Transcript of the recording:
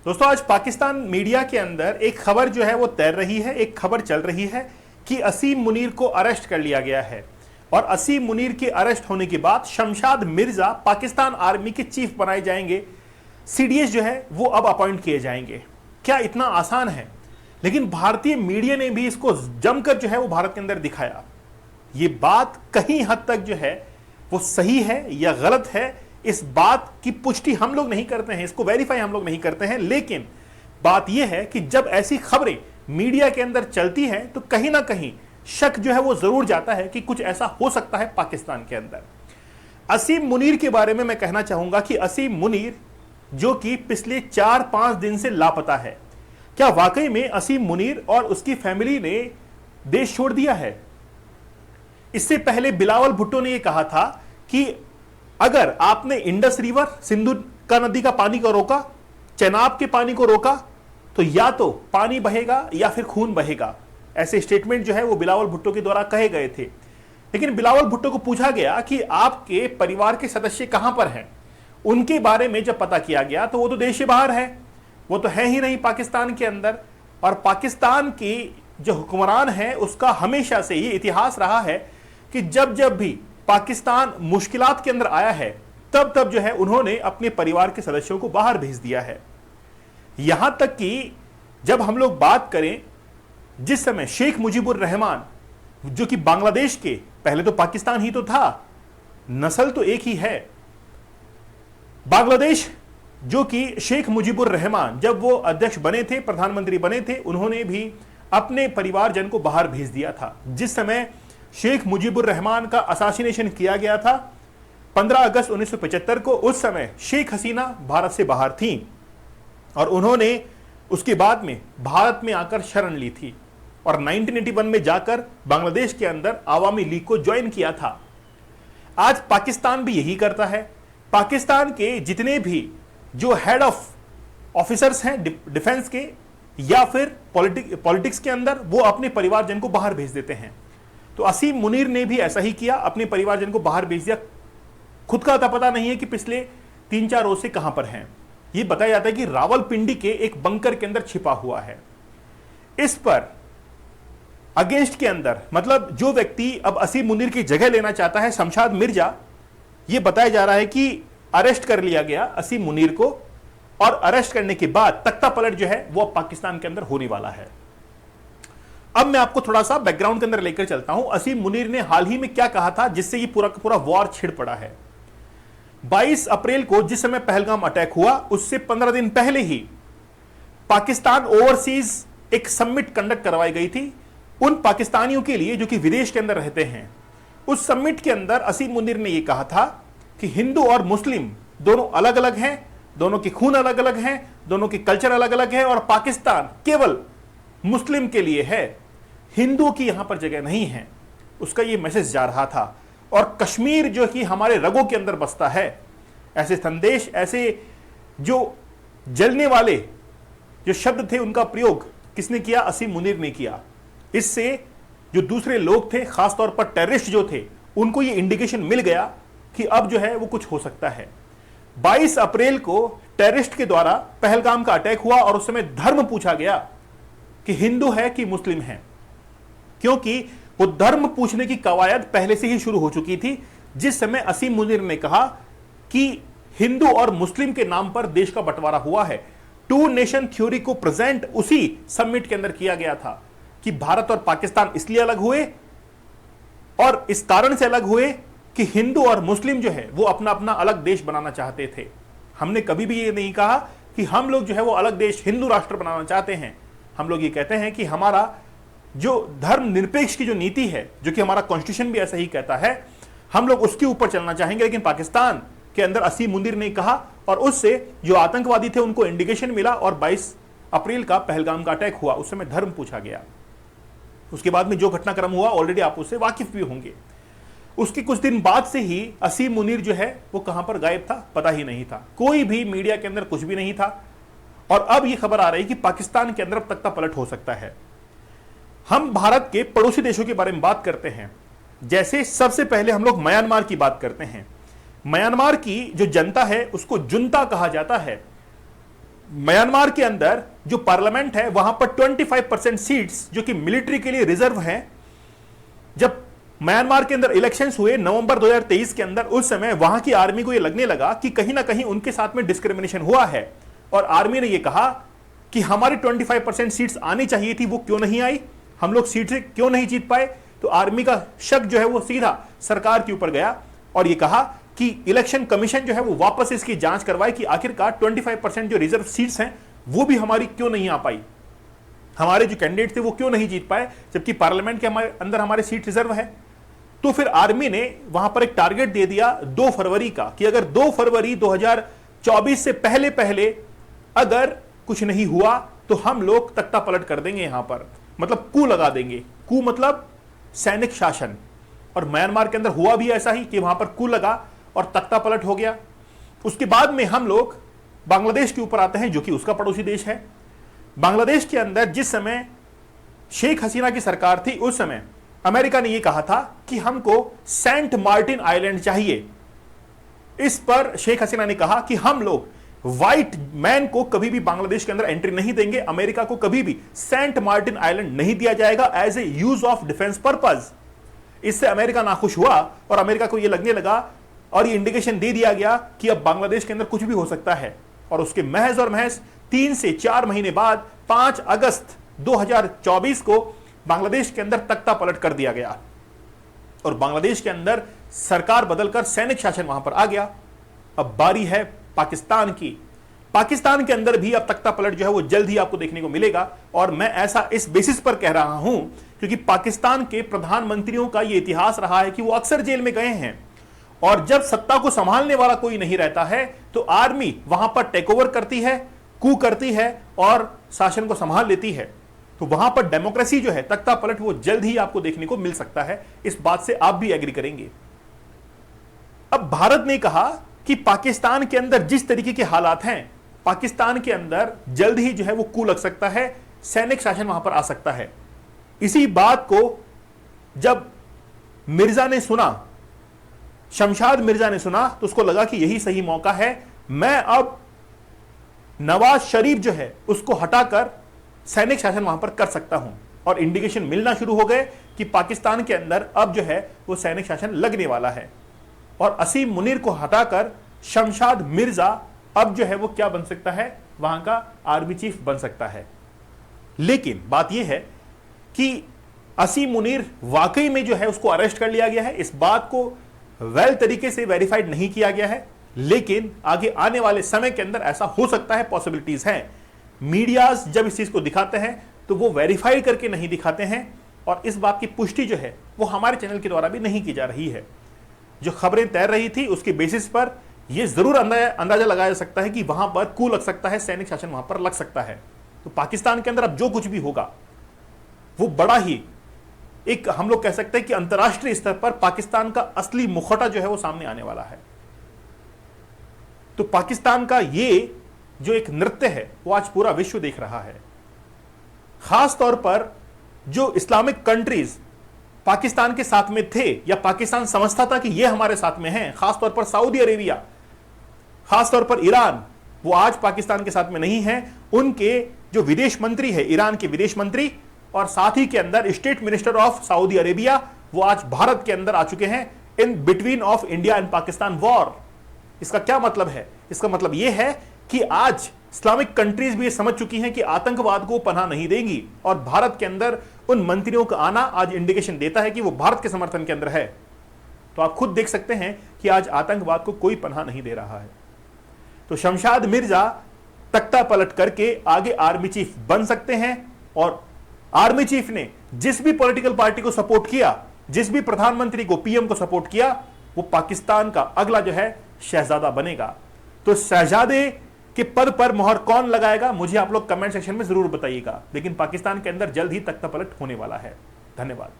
दोस्तों, आज पाकिस्तान मीडिया के अंदर एक खबर जो है वो तैर रही है, एक खबर चल रही है कि असीम मुनीर को अरेस्ट कर लिया गया है और असीम मुनीर के अरेस्ट होने के बाद शमशाद मिर्जा पाकिस्तान आर्मी के चीफ बनाए जाएंगे। सीडीएस जो है वो अब अपॉइंट किए जाएंगे। क्या इतना आसान है? लेकिन भारतीय मीडिया ने भी इसको जमकर जो है वो भारत के अंदर दिखाया। ये बात कहीं हद तक जो है वो सही है या गलत है, इस बात की पुष्टि हम लोग नहीं करते हैं, इसको वेरीफाई हम लोग नहीं करते हैं। लेकिन बात यह है कि जब ऐसी खबरें मीडिया के अंदर चलती हैं तो कहीं ना कहीं शक जो है वो जरूर जाता है कि कुछ ऐसा हो सकता है पाकिस्तान के अंदर। असीम मुनीर के बारे में मैं कहना चाहूंगा कि असीम मुनीर जो कि पिछले 4-5 दिन से लापता है, क्या वाकई में असीम मुनीर और उसकी फैमिली ने देश छोड़ दिया है? इससे पहले बिलावल भुट्टो ने यह कहा था कि अगर आपने इंडस रिवर, सिंधु का नदी का पानी को रोका, चेनाब के पानी को रोका, तो या तो पानी बहेगा या फिर खून बहेगा। ऐसे स्टेटमेंट जो है वो बिलावल भुट्टो के द्वारा कहे गए थे। लेकिन बिलावल भुट्टो को पूछा गया कि आपके परिवार के सदस्य कहां पर हैं, उनके बारे में जब पता किया गया तो वो तो देश से बाहर है, वो तो है ही नहीं पाकिस्तान के अंदर। और पाकिस्तान की जो हुक्मरान है उसका हमेशा से ये इतिहास रहा है कि जब जब भी पाकिस्तान मुश्किलात के अंदर आया है तब तब जो है उन्होंने अपने परिवार के सदस्यों को बाहर भेज दिया है। यहां तक कि जब हम लोग बात करें, जिस समय शेख मुजीबुर रहमान जो कि बांग्लादेश के, पहले तो पाकिस्तान ही तो था, नस्ल तो एक ही है, बांग्लादेश जो कि शेख मुजीबुर रहमान जब वो अध्यक्ष बने थे, प्रधानमंत्री बने थे, उन्होंने भी अपने परिवारजन को बाहर भेज दिया था। जिस समय शेख मुजीबुर रहमान का असासिनेशन किया गया था 15 अगस्त 1975 को, उस समय शेख हसीना भारत से बाहर थी और उन्होंने उसके बाद में भारत में आकर शरण ली थी और 1981 में जाकर बांग्लादेश के अंदर आवामी लीग को ज्वाइन किया था। आज पाकिस्तान भी यही करता है। पाकिस्तान के जितने भी जो हेड ऑफ ऑफिसर्स हैं डिफेंस के या फिर पॉलिटिक्स के अंदर, वो अपने परिवारजन को बाहर भेज देते हैं। तो असीम मुनीर ने भी ऐसा ही किया, अपने परिवारजन को बाहर भेज दिया। खुद का पता नहीं है कि पिछले 3-4 रोज से कहां पर हैं। यह बताया जाता है कि रावलपिंडी के एक बंकर के अंदर छिपा हुआ है। इस पर अगेंस्ट के अंदर, मतलब जो व्यक्ति अब असीम मुनीर की जगह लेना चाहता है, शमशाद मिर्जा, यह बताया जा रहा है कि अरेस्ट कर लिया गया असीम मुनीर को और अरेस्ट करने के बाद तख्ता पलट जो है वो पाकिस्तान के अंदर होने वाला है। अब मैं आपको थोड़ा सा बैकग्राउंड के अंदर लेकर चलता हूं। असीम मुनीर ने हाल ही में क्या कहा था जिससे ये पूरा का पूरा वॉर छिड़ पड़ा है। 22 अप्रैल को जिस समय पहलगाम अटैक हुआ, उससे 15 दिन पहले ही पाकिस्तान ओवरसीज एक समिट कंडक्ट करवाई गई थी उन पाकिस्तानियों के लिए जो कि विदेश के अंदर रहते हैं। उस समिट के अंदर असीम मुनीर ने यह कहा था कि हिंदू और मुस्लिम दोनों अलग अलग हैं, दोनों के खून अलग अलग हैं, दोनों के कल्चर अलग अलग है और पाकिस्तान केवल मुस्लिम के लिए है, हिंदुओं की यहां पर जगह नहीं है। उसका यह मैसेज जा रहा था। और कश्मीर जो कि हमारे रगों के अंदर बसता है, ऐसे संदेश, ऐसे जो जलने वाले जो शब्द थे, उनका प्रयोग किसने किया? असीम मुनीर ने किया। इससे जो दूसरे लोग थे, खासतौर पर टेररिस्ट जो थे, उनको यह इंडिकेशन मिल गया कि अब जो है वो कुछ हो सकता है। 22 अप्रैल को टेररिस्ट के द्वारा पहलगाम का अटैक हुआ और उस समय धर्म पूछा गया कि हिंदू है कि मुस्लिम है, क्योंकि वो धर्म पूछने की कवायद पहले से ही शुरू हो चुकी थी। जिस समय असीम मुनीर ने कहा कि हिंदू और मुस्लिम के नाम पर देश का बंटवारा हुआ है, 2 नेशन थ्योरी को प्रेजेंट उसी समिट के अंदर किया गया था कि भारत और पाकिस्तान इसलिए अलग हुए और इस कारण से अलग हुए कि हिंदू और मुस्लिम जो है वो अपना अपना अलग देश बनाना चाहते थे। हमने कभी भी ये नहीं कहा कि हम लोग जो है वो अलग देश, हिंदू राष्ट्र बनाना चाहते हैं। हम लोग ये कहते हैं कि हमारा जो धर्म निरपेक्ष की जो नीति है, जो कि हमारा कॉन्स्टिट्यूशन भी ऐसा ही कहता है, हम लोग उसके ऊपर चलना चाहेंगे। लेकिन पाकिस्तान के अंदर असीम मुनीर ने कहा और उससे जो आतंकवादी थे उनको इंडिकेशन मिला और 22 अप्रैल का पहलगाम का अटैक हुआ। उस समय धर्म पूछा गया। उसके बाद में जो घटनाक्रम हुआ ऑलरेडी आप उससे वाकिफ भी होंगे। उसके कुछ दिन बाद से ही असीम मुनीर जो है वो कहां पर गायब था, पता ही नहीं था। कोई भी मीडिया के अंदर कुछ भी नहीं था। और अब यह खबर आ रही कि पाकिस्तान के अंदर तख्ता पलट हो सकता है। हम भारत के पड़ोसी देशों के बारे में बात करते हैं, जैसे सबसे पहले हम लोग म्यांमार की बात करते हैं। म्यांमार की जो जनता है उसको जुनता कहा जाता है। म्यांमार के अंदर जो पार्लियामेंट है वहां पर 25% सीट्स जो कि मिलिट्री के लिए रिजर्व हैं। जब म्यांमार के अंदर इलेक्शंस हुए नवंबर 2023 के अंदर, उस समय वहां की आर्मी को यह लगने लगा कि कहीं ना कहीं उनके साथ में डिस्क्रिमिनेशन हुआ है और आर्मी ने यह कहा कि हमारी 25% सीट्स आनी चाहिए थी, वो क्यों नहीं आई, हम लोग सीट से क्यों नहीं जीत पाए। तो आर्मी का शक जो है वो सीधा सरकार के ऊपर गया और यह कहा कि इलेक्शन कमीशन जो है वो वापस इसकी जांच करवाए कि आखिरकार 25% जो रिजर्व सीट्स हैं वो भी हमारी क्यों नहीं आ पाई, हमारे जो कैंडिडेट थे वो क्यों नहीं जीत पाए, जबकि पार्लियामेंट के अंदर हमारे सीट रिजर्व है। तो फिर आर्मी ने वहां पर एक टारगेट दे दिया 2 फरवरी का कि अगर 2 फरवरी 2024 से पहले पहले अगर कुछ नहीं हुआ तो हम लोग तख्ता पलट कर देंगे, यहां पर मतलब कू लगा देंगे। कू मतलब सैनिक शासन, और म्यांमार के अंदर हुआ भी ऐसा ही कि वहां पर कू लगा और तख्ता पलट हो गया। उसके बाद में हम लोग बांग्लादेश के ऊपर आते हैं जो कि उसका पड़ोसी देश है। बांग्लादेश के अंदर जिस समय शेख हसीना की सरकार थी उस समय अमेरिका ने यह कहा था कि हमको सेंट मार्टिन आइलैंड चाहिए। इस पर शेख हसीना ने कहा कि हम लोग व्हाइट मैन को कभी भी बांग्लादेश के अंदर एंट्री नहीं देंगे, अमेरिका को कभी भी सेंट मार्टिन आइलैंड नहीं दिया जाएगा as a use of defence purpose. इससे अमेरिका नाखुश हुआ और अमेरिका को यह लगने लगा और यह इंडिकेशन दे दिया गया कि अब बांग्लादेश के अंदर कुछ भी हो सकता है। और उसके महज और महज 3 से 4 महीने बाद 5 अगस्त 2024 को बांग्लादेश के अंदर तख्ता पलट कर दिया गया और बांग्लादेश के अंदर सरकार बदलकर सैनिक शासन वहां पर आ गया। अब बारी है पाकिस्तान की। पाकिस्तान के अंदर भी अब तख्ता पलट जो है वो जल्द ही आपको देखने को मिलेगा और मैं ऐसा इस बेसिस पर कह रहा हूं क्योंकि पाकिस्तान के प्रधानमंत्रियों का यह इतिहास रहा है कि वो अक्सर जेल में गए हैं और जब सत्ता को संभालने वाला कोई नहीं रहता है तो आर्मी वहां पर टेक ओवर करती है, कू करती है और शासन को संभाल लेती है। तो वहां पर डेमोक्रेसी जो है, तख्ता पलट, वो जल्द ही आपको देखने को मिल सकता है। इस बात से आप भी एग्री करेंगे। अब भारत ने कहा कि पाकिस्तान के अंदर जिस तरीके के हालात हैं, पाकिस्तान के अंदर जल्द ही जो है वो कू लग सकता है, सैनिक शासन वहां पर आ सकता है। इसी बात को जब मिर्जा ने सुना, शमशाद मिर्जा ने सुना, तो उसको लगा कि यही सही मौका है, मैं अब नवाज शरीफ जो है उसको हटाकर सैनिक शासन वहां पर कर सकता हूं। और इंडिकेशन मिलना शुरू हो गए कि पाकिस्तान के अंदर अब जो है वो सैनिक शासन लगने वाला है और असीम मुनीर को हटाकर शमशाद मिर्जा अब जो है वो क्या बन सकता है, वहां का आर्मी चीफ बन सकता है। लेकिन बात यह है कि असीम मुनीर वाकई में जो है उसको अरेस्ट कर लिया गया है, इस बात को वेल तरीके से वेरीफाइड नहीं किया गया है, लेकिन आगे आने वाले समय के अंदर ऐसा हो सकता है, पॉसिबिलिटीज हैं। मीडियाज जब इस चीज को दिखाते हैं तो वो वेरीफाइड करके नहीं दिखाते हैं और इस बात की पुष्टि जो है वो हमारे चैनल के द्वारा भी नहीं की जा रही है। जो खबरें तैर रही थी उसके बेसिस पर यह जरूर अंदाजा लगाया जा सकता है कि वहां पर कू लग सकता है, सैनिक शासन वहां पर लग सकता है। तो पाकिस्तान के अंदर अब जो कुछ भी होगा वो बड़ा ही एक, हम लोग कह सकते हैं कि अंतर्राष्ट्रीय स्तर पर पाकिस्तान का असली मुखौटा जो है वो सामने आने वाला है। तो पाकिस्तान का ये जो एक नृत्य है वो आज पूरा विश्व देख रहा है। खास तौर पर जो इस्लामिक कंट्रीज पाकिस्तान के साथ में थे या पाकिस्तान समझता था कि ये हमारे साथ में हैं, खास तौर पर सऊदी अरेबिया, खास तौर पर ईरान, वो आज पाकिस्तान के साथ में नहीं है। उनके जो विदेश मंत्री है, ईरान के विदेश मंत्री और साथ ही के अंदर state minister of Saudi Arabia, वो आज भारत के अंदर आ चुके हैं in between of India and Pakistan war. इसका क्या मतलब है? इसका मतलब यह है कि आज इस्लामिक कंट्रीज भी ये समझ चुकी हैं कि आतंकवाद को पनाह नहीं देंगी और भारत के अंदर उन मंत्रियों का आना आज इंडिकेशन देता है कि वो भारत के समर्थन के अंदर है। तो आप खुद देख सकते हैं कि आज आतंकवाद को कोई पनाह नहीं दे रहा है। तो शमशाद मिर्जा तख्ता पलट करके आगे आर्मी चीफ बन सकते हैं और आर्मी चीफ ने जिस भी पॉलिटिकल पार्टी को सपोर्ट किया, जिस भी प्रधानमंत्री को, पीएम को सपोर्ट किया, वो पाकिस्तान का अगला जो है शहजादा बनेगा। तो शहजादे के पद पर मोहर कौन लगाएगा, मुझे आप लोग कमेंट सेक्शन में जरूर बताइएगा। लेकिन पाकिस्तान के अंदर जल्द ही तख्ता पलट होने वाला है। धन्यवाद।